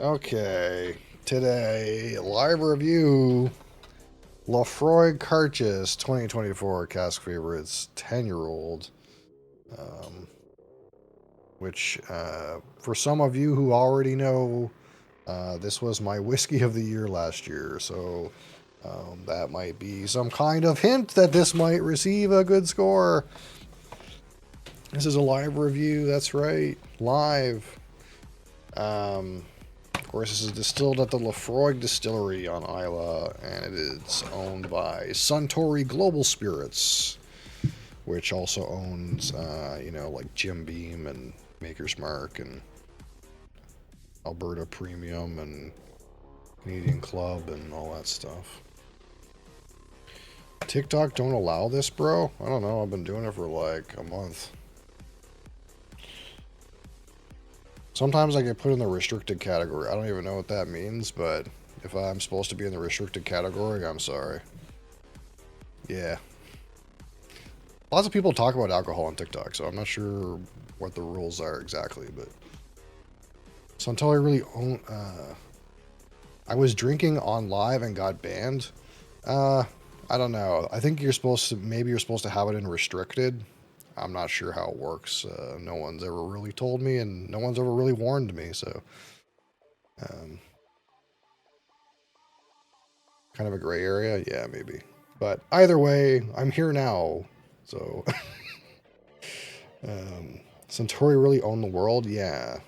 Okay, today, live review, Laphroaig Càirdeas 2024 Cask Favorites 10-year-old, um, which, for some of you who already know, this was my whiskey of the year last year, so that might be some kind of hint that this might receive a good score. This is a live review, that's right, live. Of course, this is distilled at the Laphroaig Distillery on Islay, and it is owned by Suntory Global Spirits, which also owns, like Jim Beam and Maker's Mark and Alberta Premium and Canadian Club and all that stuff. TikTok don't allow this, bro? I don't know. I've been doing it for like a month. Sometimes I get put in the restricted category. I don't even know what that means, but if I'm supposed to be in the restricted category, I'm sorry. Yeah. Lots of people talk about alcohol on TikTok, so I'm not sure what the rules are exactly, but... So until I really own... I was drinking on live and got banned. I don't know. I think you're supposed to... Maybe you're supposed to have it in restricted. I'm not sure how it works. No one's ever really told me, and no one's ever really warned me, so... kind of a gray area? Yeah, maybe. But either way, I'm here now, so... Suntory really own the world? Yeah.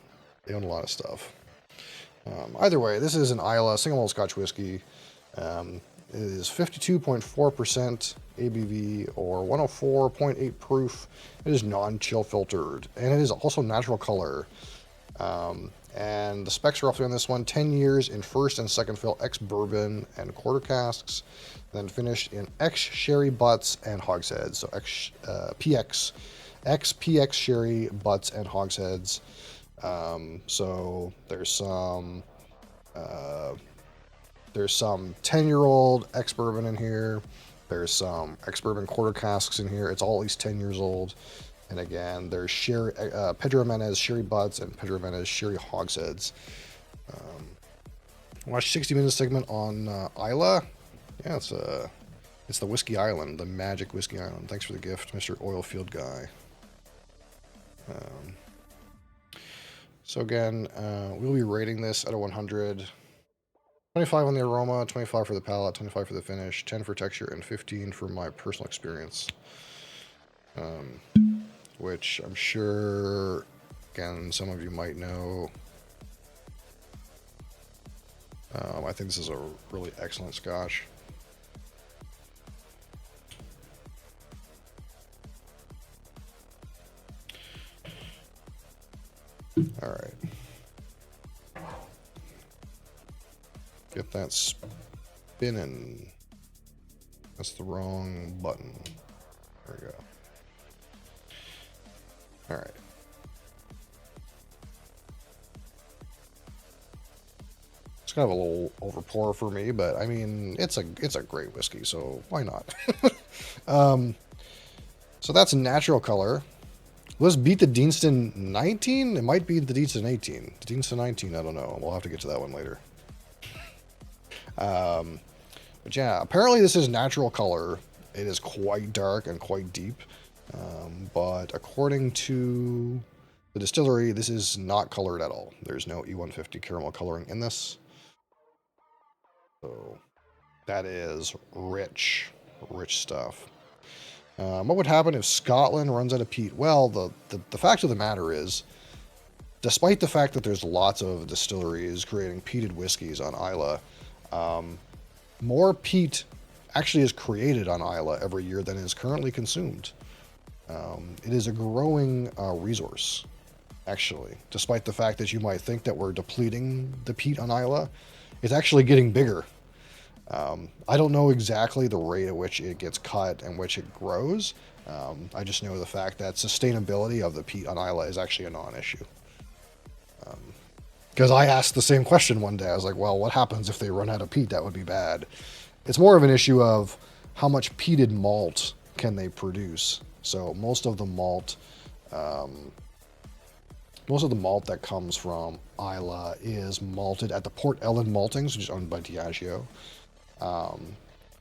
They own a lot of stuff. Either way, this is an Islay single malt Scotch whiskey. It is 52.4% ABV or 104.8 proof. It is non-chill filtered, and it is also natural color. And the specs roughly on this one: 10 years in first and second fill ex-bourbon and quarter casks, then finished in ex-sherry butts and hogsheads. So ex-PX sherry butts and hogsheads. So there's some 10-year-old ex-bourbon in here. There's some ex-bourbon quarter casks in here. It's all at least 10 years old. And again, there's sherry, Pedro Jimenez sherry butts and Pedro Jimenez sherry hogsheads. Watch 60 Minutes segment on Islay. Yeah, it's the Whiskey Island, the magic Whiskey Island. Thanks for the gift, Mr. Oilfield Guy. So again, we'll be rating this out of 100. 25 on the aroma, 25 for the palate, 25 for the finish, 10 for texture, and 15 for my personal experience. Which I'm sure, again, some of you might know. I think this is a really excellent Scotch. All right. Get that spinning. That's the wrong button. There we go. All right. It's kind of a little over pour for me, but I mean, it's a great whiskey, so why not? So that's natural color. Let's beat the Deanston 19. It might be the Deanston 18. The Deanston 19, I don't know. We'll have to get to that one later. But yeah, apparently this is natural color. It is quite dark and quite deep. But according to the distillery, this is not colored at all. There's no E150 caramel coloring in this. So that is rich stuff. What would happen if Scotland runs out of peat? Well, the fact of the matter is, despite the fact that there's lots of distilleries creating peated whiskeys on Islay, more peat actually is created on Islay every year than is currently consumed. It is a growing resource, actually. Despite the fact that you might think that we're depleting the peat on Islay, it's actually getting bigger. I don't know exactly the rate at which it gets cut and which it grows. I just know the fact that sustainability of the peat on Islay is actually a non-issue. Because I asked the same question one day. I was like, well, what happens if they run out of peat? That would be bad. It's more of an issue of how much peated malt can they produce. So most of the malt Most of the malt that comes from Isla is malted at the Port Ellen Maltings, which is owned by Diageo.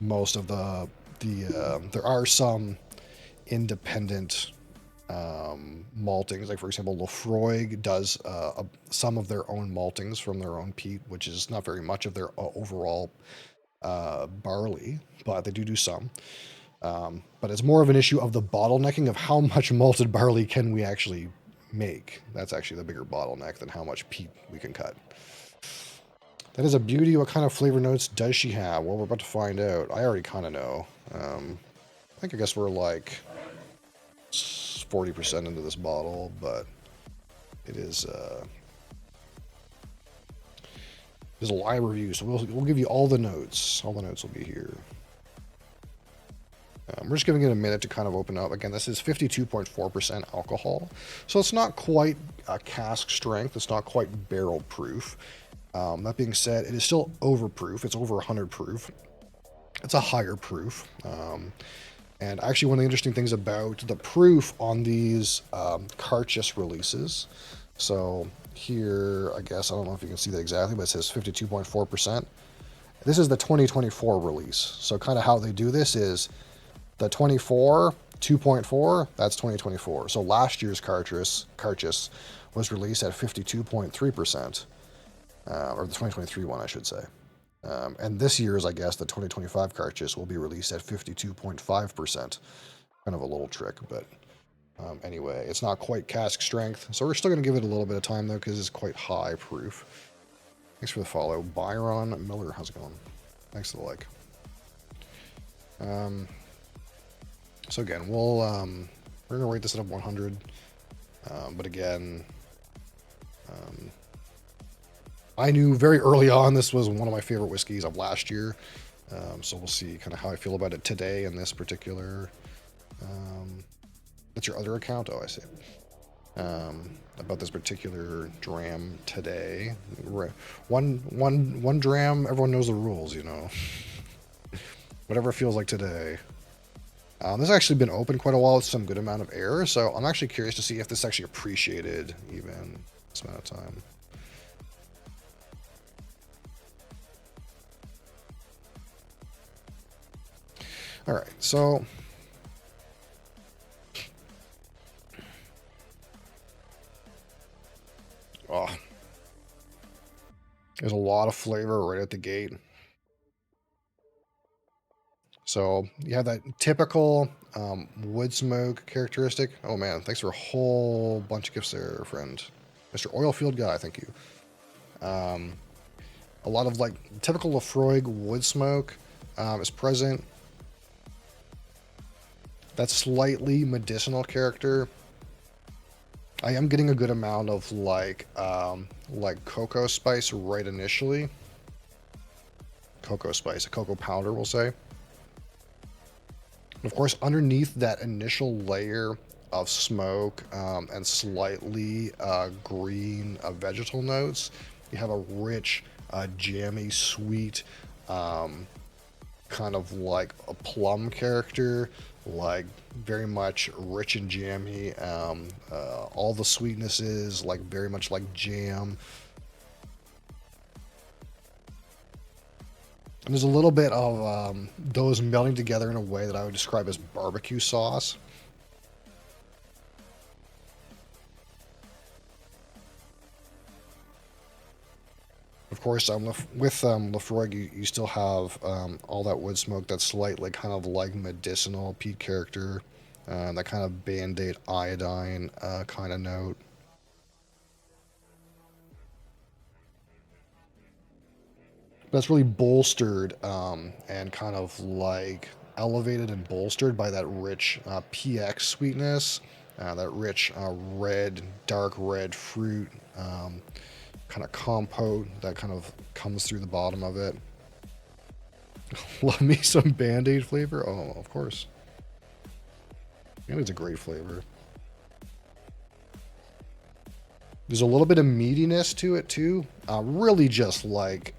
Most of there are some independent maltings, like for example, Laphroaig does some of their own maltings from their own peat, which is not very much of their overall barley, but they do some. But it's more of an issue of the bottlenecking of how much malted barley can we actually make. That's actually the bigger bottleneck than how much peat we can cut. That is a beauty. What kind of flavor notes does she have? Well, we're about to find out. I already kind of know. I guess we're like 40% into this bottle, but it is a live review, so we'll give you all the notes. All the notes will be here. We're just giving it a minute to kind of open up. Again, this is 52.4% alcohol, so it's not quite cask strength. It's not quite barrel proof. That being said, it is still overproof. It's over 100 proof. It's a higher proof. And actually, one of the interesting things about the proof on these Càirdeas releases, so here, I guess, I don't know if you can see that exactly, but it says 52.4%. This is the 2024 release. So kind of how they do this is the 24, 2.4, that's 2024. So last year's Càirdeas was released at 52.3%. Or the 2023 one, I should say. And this year's, I guess, the 2025 Càirdeas will be released at 52.5%. Kind of a little trick, but anyway, it's not quite cask strength. So we're still going to give it a little bit of time, though, because it's quite high proof. Thanks for the follow. Byron Miller, how's it going? Thanks for the like. So again, we're going to rate this at 100. But again, I knew very early on this was one of my favorite whiskeys of last year. So we'll see kind of how I feel about it today in this particular. That's your other account? Oh, I see. About this particular dram today. One dram, everyone knows the rules, you know. Whatever it feels like today. This has actually been open quite a while with some good amount of air, so I'm actually curious to see if this actually appreciated even this amount of time. All right, so there's a lot of flavor right at the gate. So you have that typical wood smoke characteristic. Oh man, thanks for a whole bunch of gifts there, friend. Mr. Oilfield Guy, thank you. A lot of like typical Laphroaig wood smoke is present. That slightly medicinal character. I am getting a good amount of like cocoa spice right initially. Cocoa spice, a cocoa powder, we'll say. And of course, underneath that initial layer of smoke and slightly green vegetal notes, you have a rich, jammy, sweet, kind of like a plum character, like very much rich and jammy. All the sweetnesses, like very much like jam. And there's a little bit of those melding together in a way that I would describe as barbecue sauce. Of course, with Laphroaig, you still have all that wood smoke, that slightly kind of like medicinal peat character, that kind of Band-Aid iodine kind of note. That's really bolstered and kind of like elevated and bolstered by that rich PX sweetness, that rich red, dark red fruit kind of compote that kind of comes through the bottom of it. Love me some Band-Aid flavor. Oh, of course. Band-Aid's a great flavor. There's a little bit of meatiness to it too. Really just like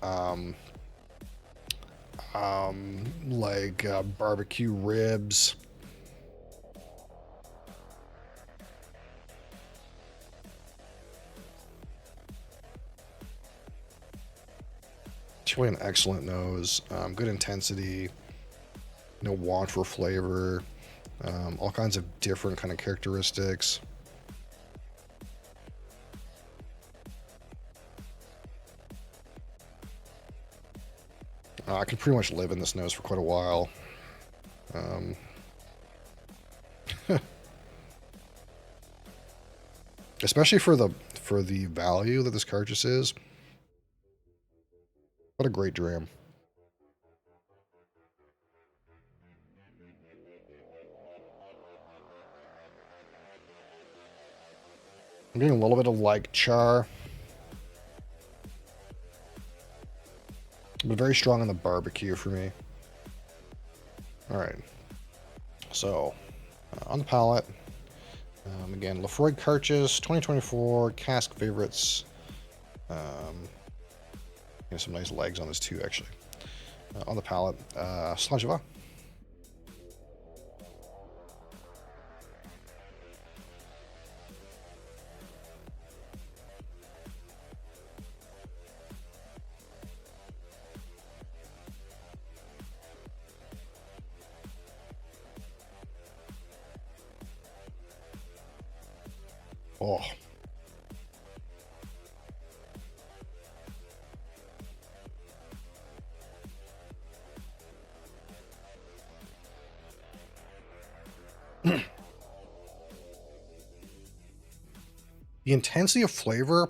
barbecue ribs. Really an excellent nose, good intensity, no want for flavor, all kinds of different kind of characteristics. I could pretty much live in this nose for quite a while. Especially for the value that this cartridge is. What a great dram. I'm getting a little bit of like char, but very strong on the barbecue for me. All right, so on the palate, again, Laphroaig Cartridge 2024 Cask favorites. Some nice legs on this too, actually. On the palate, Slajava. Oh. The intensity of flavor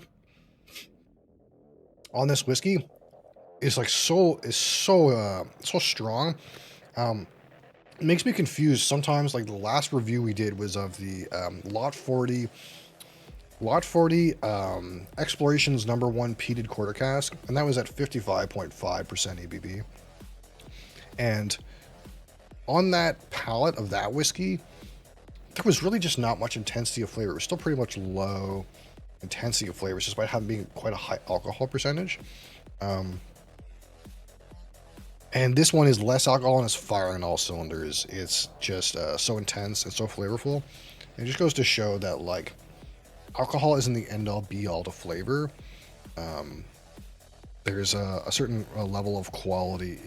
on this whiskey is like so strong. It makes me confused sometimes. Like the last review we did was of the Lot 40 Explorations #1 peated quarter cask, and that was at 55.5% ABV. And on that palate of that whiskey, there was really just not much intensity of flavor. It was still pretty much low intensity of flavors, despite having being quite a high alcohol percentage. And this one is less alcohol and it's firing all cylinders. It's just so intense and so flavorful. It just goes to show that like alcohol isn't the end all be all to flavor. There's a certain level of quality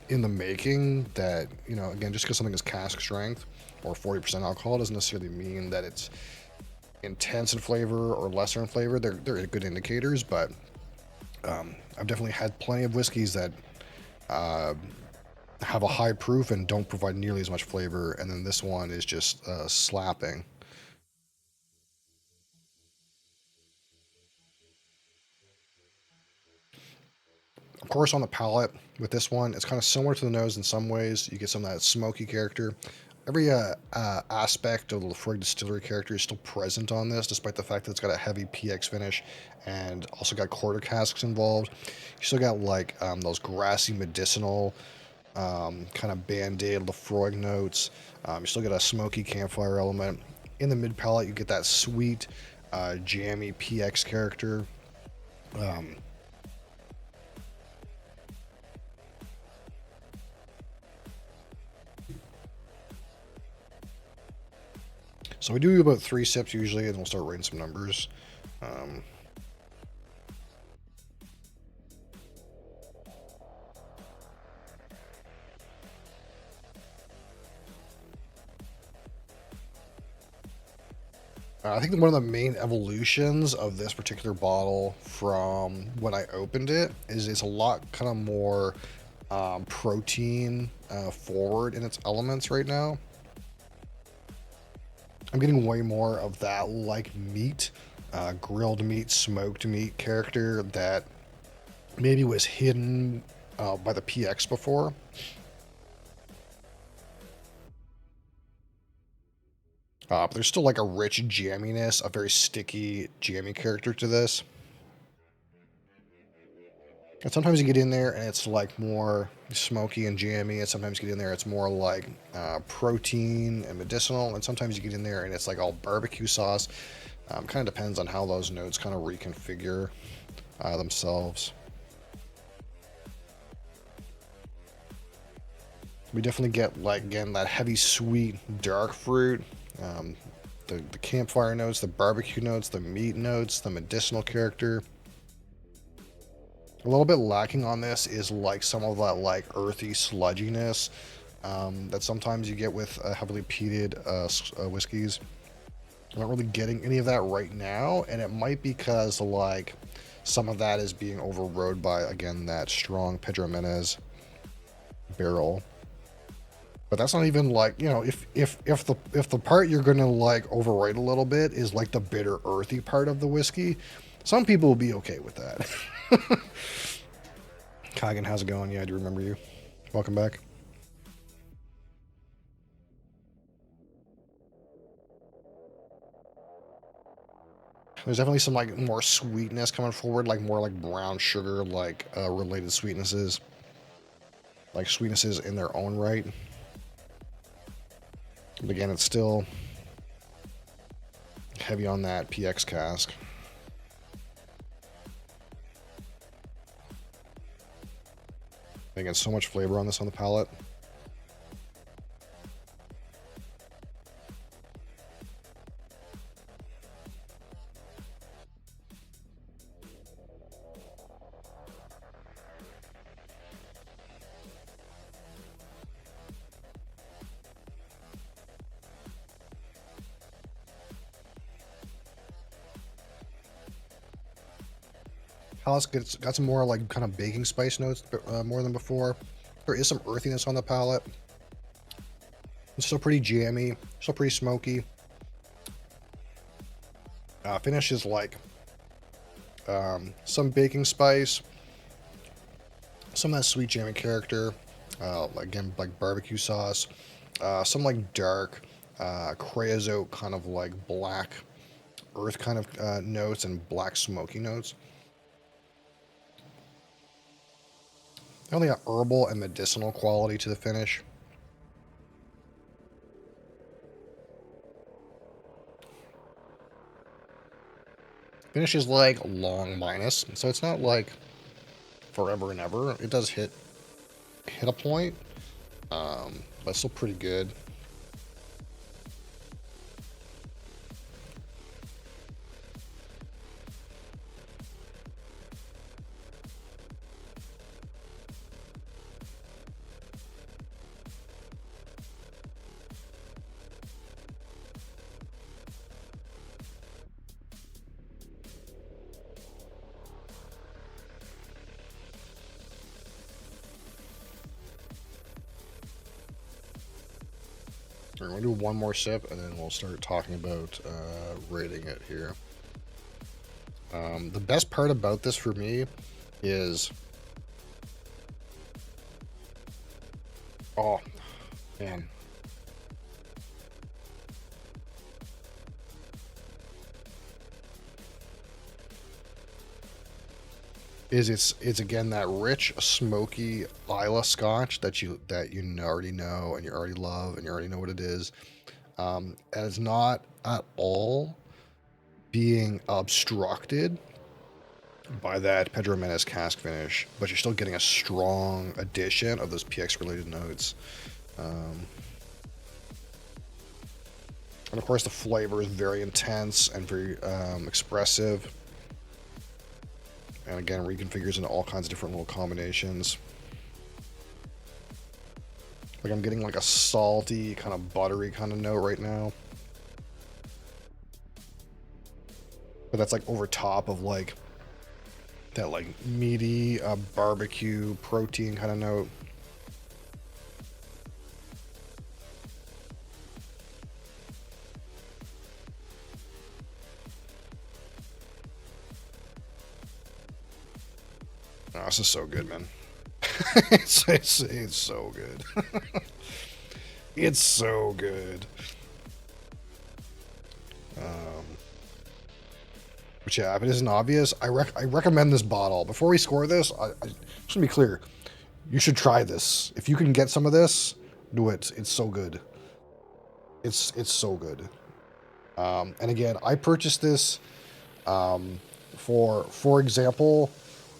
in the making that, you know, again, just because something is cask strength or 40% alcohol doesn't necessarily mean that it's intense in flavor or lesser in flavor. They're good indicators, but I've definitely had plenty of whiskeys that have a high proof and don't provide nearly as much flavor, and then this one is just slapping. Of course, on the palate with this one, it's kind of similar to the nose in some ways. You get some of that smoky character. Every aspect of the Laphroaig distillery character is still present on this, despite the fact that it's got a heavy PX finish and also got quarter casks involved. You still got like those grassy medicinal kind of Band-Aid Laphroaig notes. You still get a smoky campfire element. In the mid palate, you get that sweet, jammy PX character. So we do about 3 sips usually, and we'll start writing some numbers. I think one of the main evolutions of this particular bottle from when I opened it is it's a lot kind of more protein forward in its elements right now. I'm getting way more of that like meat, grilled meat, smoked meat character that maybe was hidden by the PX before. But there's still like a rich jamminess, a very sticky, jammy character to this. And sometimes you get in there and it's like more smoky and jammy, and sometimes you get in there it's more like protein and medicinal, and sometimes you get in there and it's like all barbecue sauce. Kind of depends on how those notes kind of reconfigure themselves. We definitely get like, again, that heavy sweet dark fruit, the campfire notes, the barbecue notes, the meat notes, the medicinal character. A little bit lacking on this is like some of that like earthy sludginess that sometimes you get with heavily peated whiskeys. I'm not really getting any of that right now, and it might be because like some of that is being overrode by, again, that strong Pedro Menez barrel. But that's not even like, you know, if the part you're gonna like override a little bit is like the bitter earthy part of the whiskey, some people will be okay with that. Kagan, how's it going? Yeah, I do remember you. Welcome back. There's definitely some like more sweetness coming forward, like more like brown sugar, like related sweetnesses, like sweetnesses in their own right. But again, it's still heavy on that PX cask. Again, so much flavor on this on the palate. Palace got some more like kind of baking spice notes more than before. There is some earthiness on the palate. It's still pretty jammy, still pretty smoky. Finish is like some baking spice, some of that sweet jammy character. Again, like barbecue sauce. Some like dark creosote kind of like black earth kind of notes and black smoky notes. Only got herbal and medicinal quality to the finish. Finish is like long minus, so it's not like forever and ever. It does hit a point, but it's still pretty good. We're going to do one more sip, and then we'll start talking about rating it here. The best part about this for me is... Oh, man. It's again that rich, smoky Isla Scotch that you already know and you already love and you already know what it is, and it's not at all being obstructed by that Pedro Menez cask finish, but you're still getting a strong addition of those PX related notes, and of course the flavor is very intense and very expressive. And again, reconfigures into all kinds of different little combinations. Like I'm getting like a salty, kind of buttery kind of note right now. But that's like over top of like that like meaty barbecue protein kind of note. Oh, this is so good, man. it's so good. It's so good. But yeah, if it isn't obvious, I recommend this bottle. Before we score this, just to be clear, you should try this. If you can get some of this, do it. It's so good. It's so good. And again, I purchased this for example,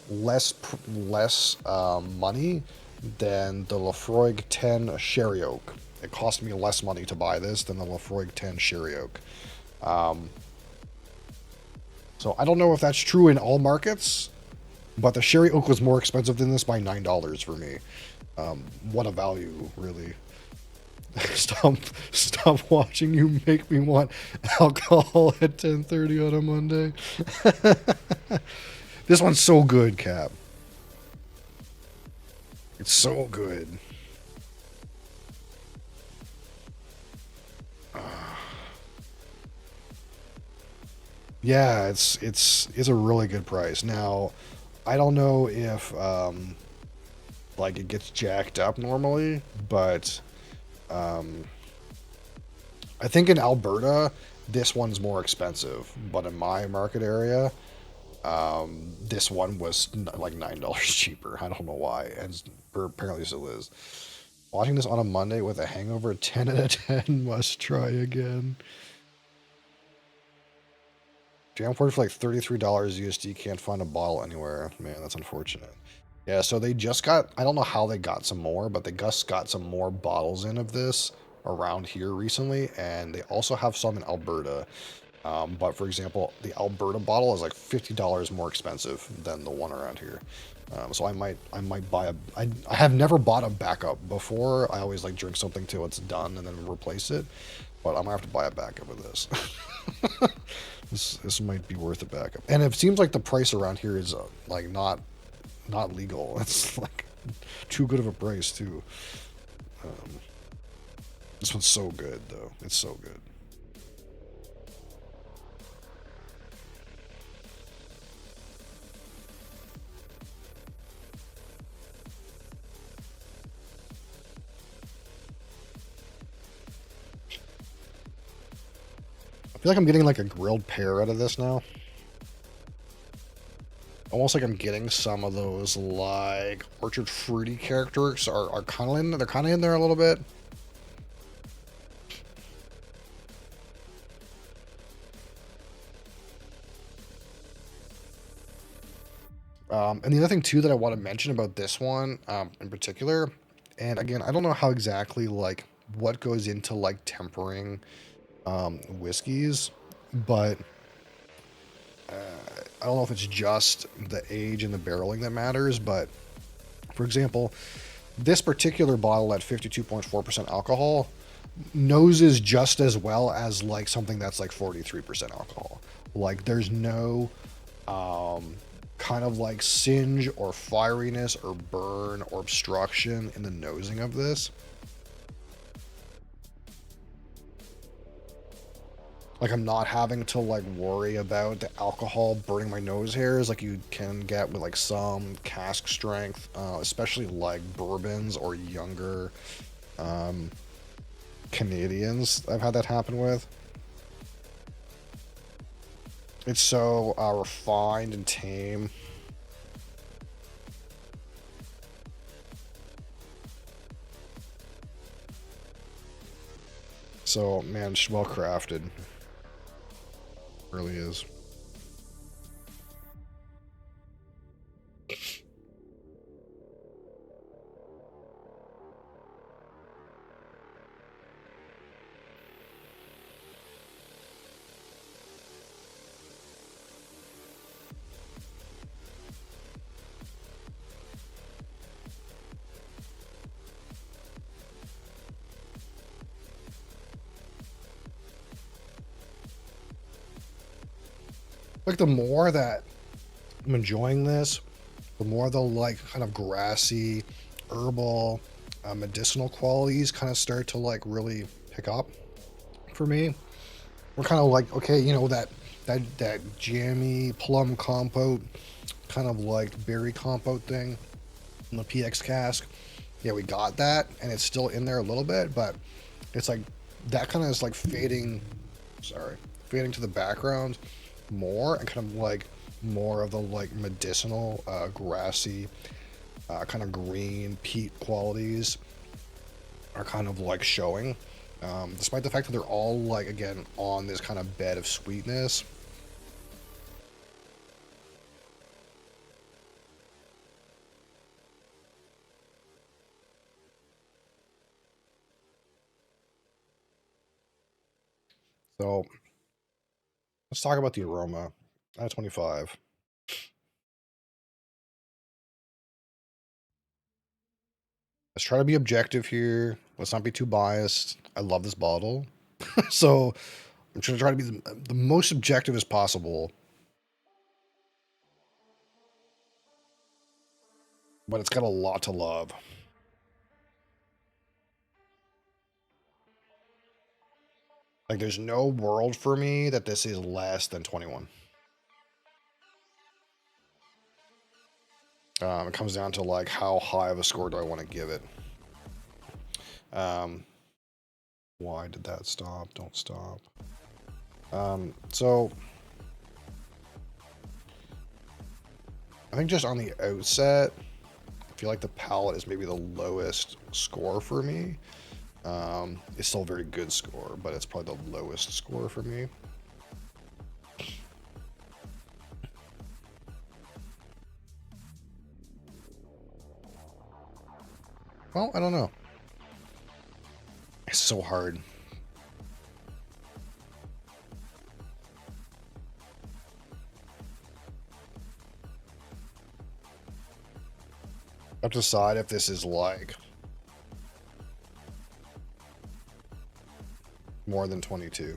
less money than the Laphroaig 10 Sherry Oak. It cost me less money to buy this than the Laphroaig 10 Sherry Oak. So I don't know if that's true in all markets, But the sherry oak was more expensive than this by $9 for me. What a value, really. Stop, stop watching you make me want alcohol at 10:30 on a Monday. This one's so good, Cap. It's so good. Yeah, it's a really good price. Now, I don't know if like it gets jacked up normally, but um, I think in Alberta this one's more expensive. But in my market area, this one was like $9 cheaper. I don't know why, and apparently still is. Watching this on a Monday with a hangover, 10 out of 10 must try again. Jam for like $33 USD. Can't find a bottle anywhere. Man, that's unfortunate. Yeah, so they just got, I don't know how they got some more, but they just got some more bottles in of this around here recently, and they also have some in Alberta. But for example, the Alberta bottle is like $50 more expensive than the one around here. So I might buy I have never bought a backup before. I always like drink something till it's done and then replace it. But I'm gonna have to buy a backup of this. This might be worth a backup. And it seems like the price around here is like not legal. It's like too good of a price too. Um, this one's so good though. It's so good. I feel like I'm getting like a grilled pear out of this now. Almost like I'm getting some of those like orchard fruity characters are kind of in. They're kind of in there a little bit. And the other thing too that I want to mention about this one in particular, and again, I don't know how exactly like what goes into like tempering whiskeys, but I don't know if it's just the age and the barreling that matters. But for example, this particular bottle at 52.4% alcohol noses just as well as like something that's like 43% alcohol. Like there's no kind of like singe or fieriness or burn or obstruction in the nosing of this. Like I'm not having to like worry about the alcohol burning my nose hairs like you can get with like some cask strength, especially like bourbons or younger um, Canadians. I've had that happen with. It's so refined and tame. So man, it's well crafted. Really is. Like the more that I'm enjoying this, the more the like kind of grassy, herbal, medicinal qualities kind of start to like really pick up for me. We're kind of like, okay, you know, that jammy plum compote, kind of like berry compote thing in the PX cask. Yeah, we got that, and it's still in there a little bit, but it's like that kind of is like fading. Sorry, fading to the background more, and kind of like more of the like medicinal, grassy, kind of green peat qualities are kind of like showing. Despite the fact that they're all like again on this kind of bed of sweetness. So let's talk about the aroma. At 25. Let's try to be objective here. Let's not be too biased. I love this bottle. So I'm trying to be the most objective as possible. But it's got a lot to love. Like, there's no world for me that this is less than 21. It comes down to, like, how high of a score do I want to give it. Why did that stop? Don't stop. So I think just on the outset, I feel like the palette is maybe the lowest score for me. It's still a very good score, but it's probably the lowest score for me. Well, I don't know. It's so hard. I have to decide if this is like more than 22.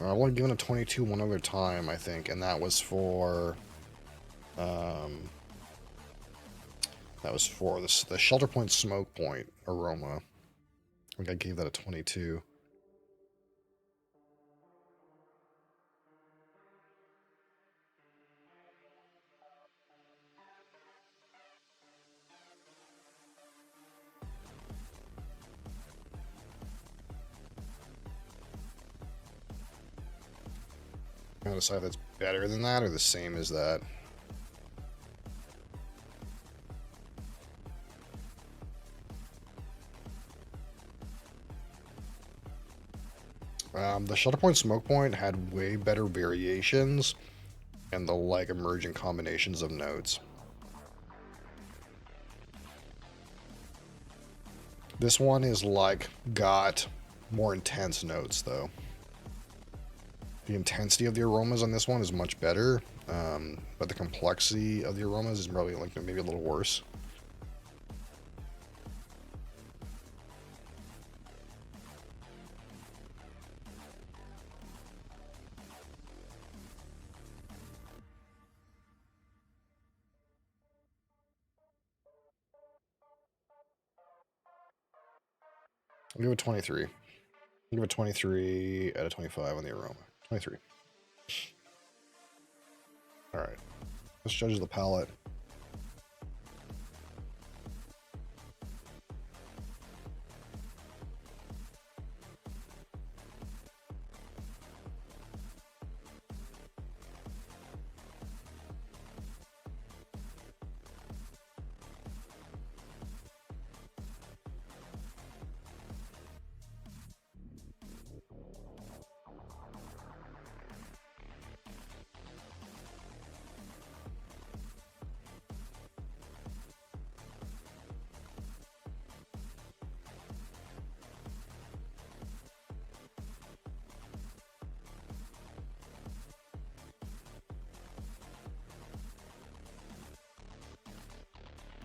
I would have given a 22 one other time, I think, and that was for the Shelter Point Smoke Point aroma. I think I gave that a 22. I'm gonna decide if it's better than that or the same as that. The Shelter Point Smoke Point had way better variations and the like emerging combinations of notes. This one is like got more intense notes though. The intensity of the aromas on this one is much better, but the complexity of the aromas is probably like maybe a little worse. I'll give it 23. I'll give it 23 out of 25 on the aroma. 23. Alright. Let's judge the palate.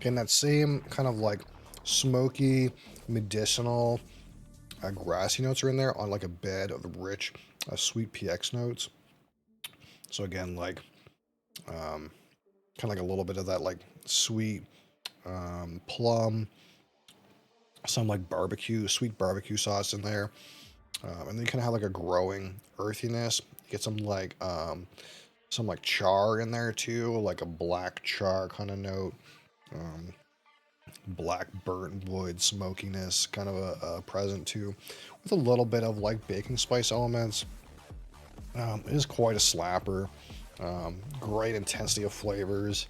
Getting that same kind of like smoky, medicinal, grassy notes are in there on like a bed of rich, sweet PX notes. So again, like kind of like a little bit of that like sweet plum, some like barbecue, sweet barbecue sauce in there, and then you kind of have like a growing earthiness. You get some like char in there too, like a black char kind of note. Black burnt wood smokiness kind of a present too, with a little bit of like baking spice elements. It is quite a slapper. Great intensity of flavors.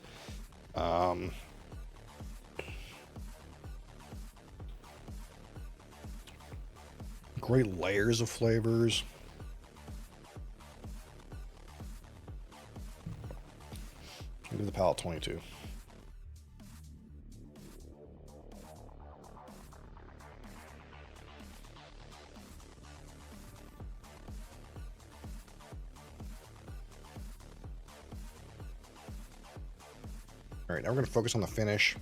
Great layers of flavors. I'll give the palate 22. All right, now we're going to focus on the finish.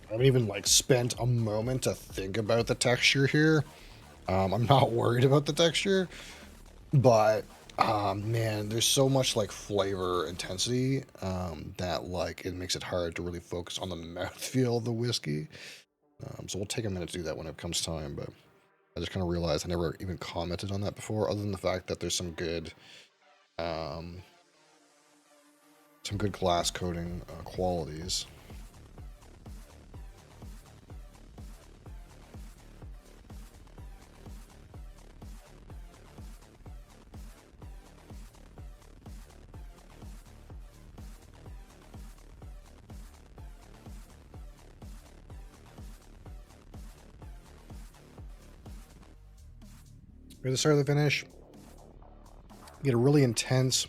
I haven't even like spent a moment to think about the texture here. I'm not worried about the texture, but man, there's so much like flavor intensity that like it makes it hard to really focus on the mouthfeel of the whiskey. So we'll take a minute to do that when it comes time, but I just kind of realized I never even commented on that before, other than the fact that there's um, some good glass coating qualities. At the start of the finish, you get a really intense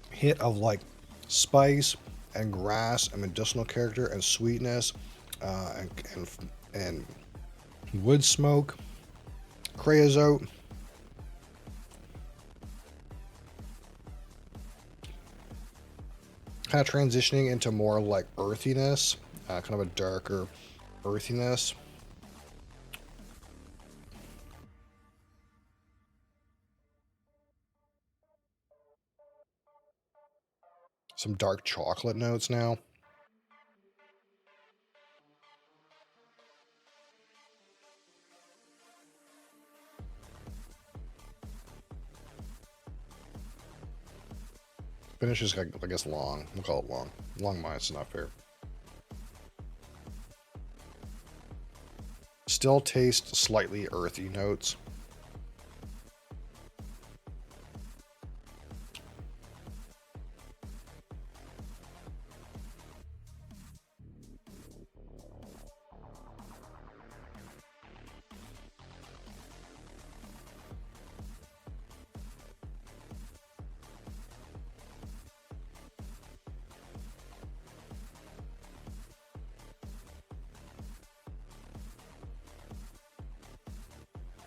hit of like spice and grass and medicinal character and sweetness and wood smoke, creosote. Kind of transitioning into more like earthiness, kind of a darker earthiness. Some dark chocolate notes now. Finish is, I guess, long. We'll call it long. Long minus not fair. Still taste slightly earthy notes.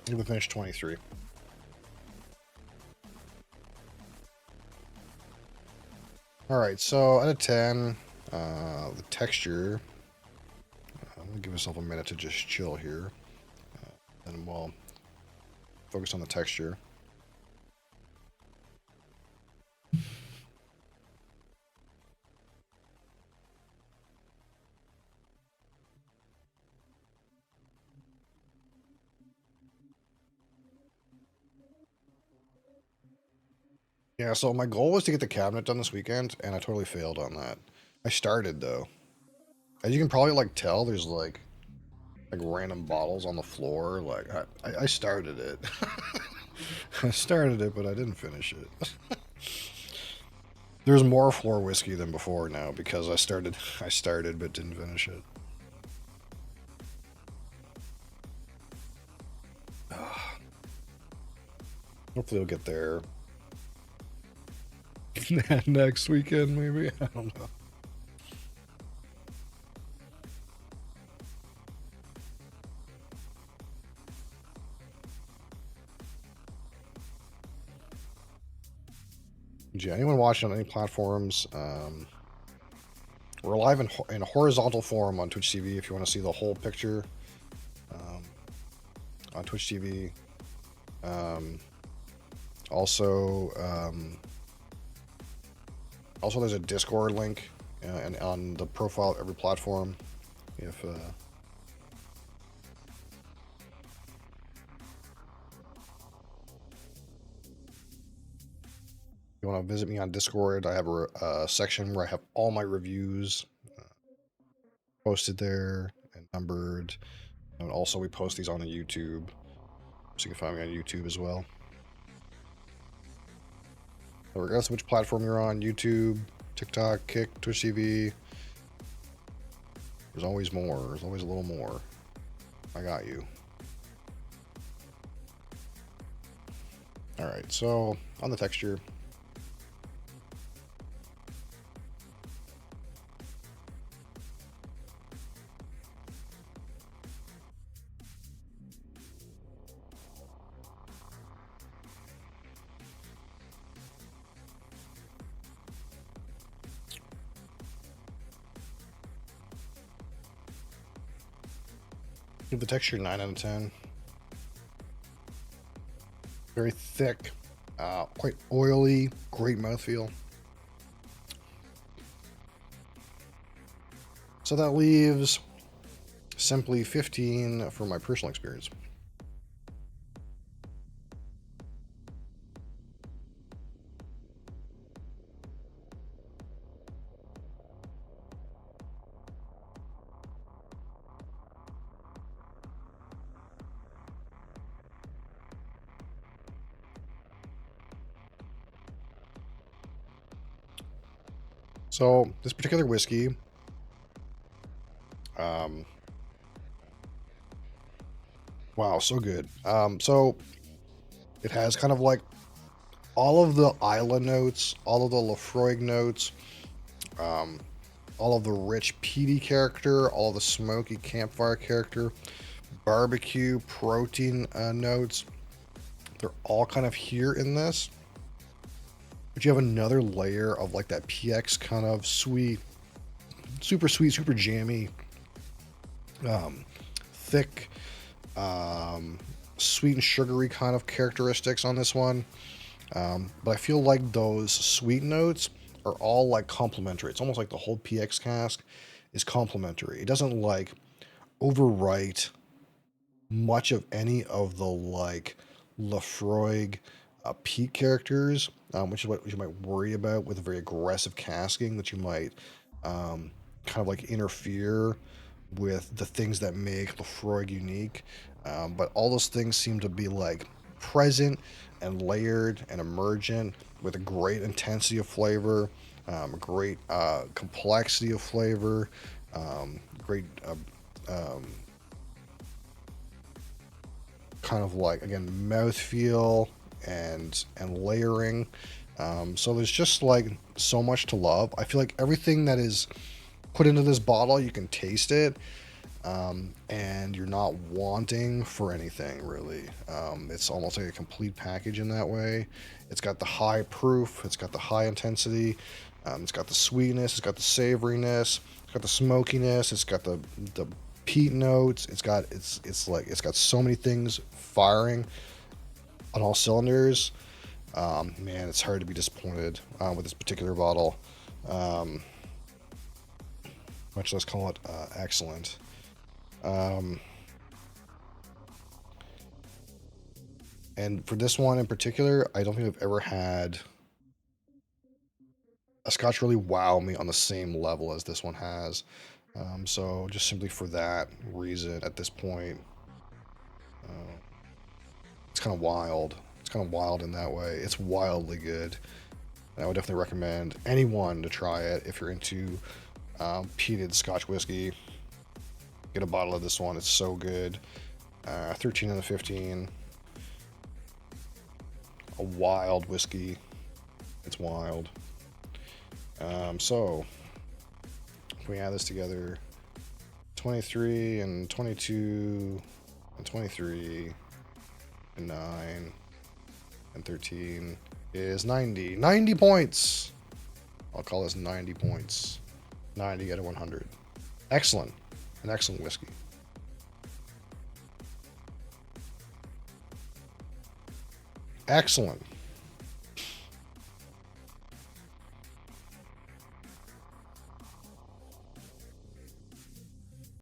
We finished 23. All right, so out of 10, the texture. I'm gonna give myself a minute to just chill here, and we'll focus on the texture. Yeah, so my goal was to get the cabinet done this weekend, and I totally failed on that. I started though. As you can probably like tell, there's like random bottles on the floor. Like I started it. I started it, but I didn't finish it. There's more floor whiskey than before now because I started but didn't finish it. Hopefully we'll get there next weekend, maybe. I don't know. Yeah, anyone watching on any platforms, we're live in horizontal form on Twitch TV if you want to see the whole picture on Twitch TV. Also, there's a Discord link and on the profile of every platform. If you want to visit me on Discord, I have a section where I have all my reviews posted there and numbered. And also, we post these on the YouTube, so you can find me on YouTube as well. So regardless of which platform you're on, YouTube, TikTok, Kick, Twitch TV, there's always more. There's always a little more. I got you. All right, so on the texture. Give the texture 9 out of 10. Very thick, quite oily, great mouthfeel. So that leaves simply 15 for my personal experience. So this particular whiskey, wow, so good. So it has kind of like all of the Isla notes, all of the Laphroaig notes, um, all of the rich peaty character, all of the smoky campfire character, barbecue, protein notes. They're all kind of here in this. But you have another layer of like that PX kind of sweet, super jammy, thick, sweet and sugary kind of characteristics on this one. But I feel like those sweet notes are all like complementary. It's almost like the whole PX cask is complementary. It doesn't like overwrite much of any of the like Laphroaig peat characters, which is what you might worry about with a very aggressive casking, that you might kind of like interfere with the things that make Laphroaig unique. But all those things seem to be like present and layered and emergent with a great intensity of flavor, a great complexity of flavor, great kind of like, again, mouthfeel and layering. So there's just like so much to love. I feel like everything that is put into this bottle, you can taste it, and you're not wanting for anything really. It's almost like a complete package in that way. It's got the high proof, it's got the high intensity, it's got the sweetness, it's got the savoriness, it's got the smokiness, it's got the peat notes. It's got so many things firing on all cylinders. Man, it's hard to be disappointed with this particular bottle. Much less call it excellent. And for this one in particular, I don't think I've ever had a Scotch really wow me on the same level as this one has. So just simply for that reason, at this point, it's kind of wild. It's kind of wild in that way. It's wildly good. And I would definitely recommend anyone to try it if you're into peated Scotch whiskey. Get a bottle of this one. It's so good. 13 out of 15. A wild whiskey. It's wild. So if we add this together, 23 and 22 and 23 and 9 and 13 is 90. 90 points! I'll call this 90 points. 90 out of 100. Excellent. An excellent whiskey. Excellent.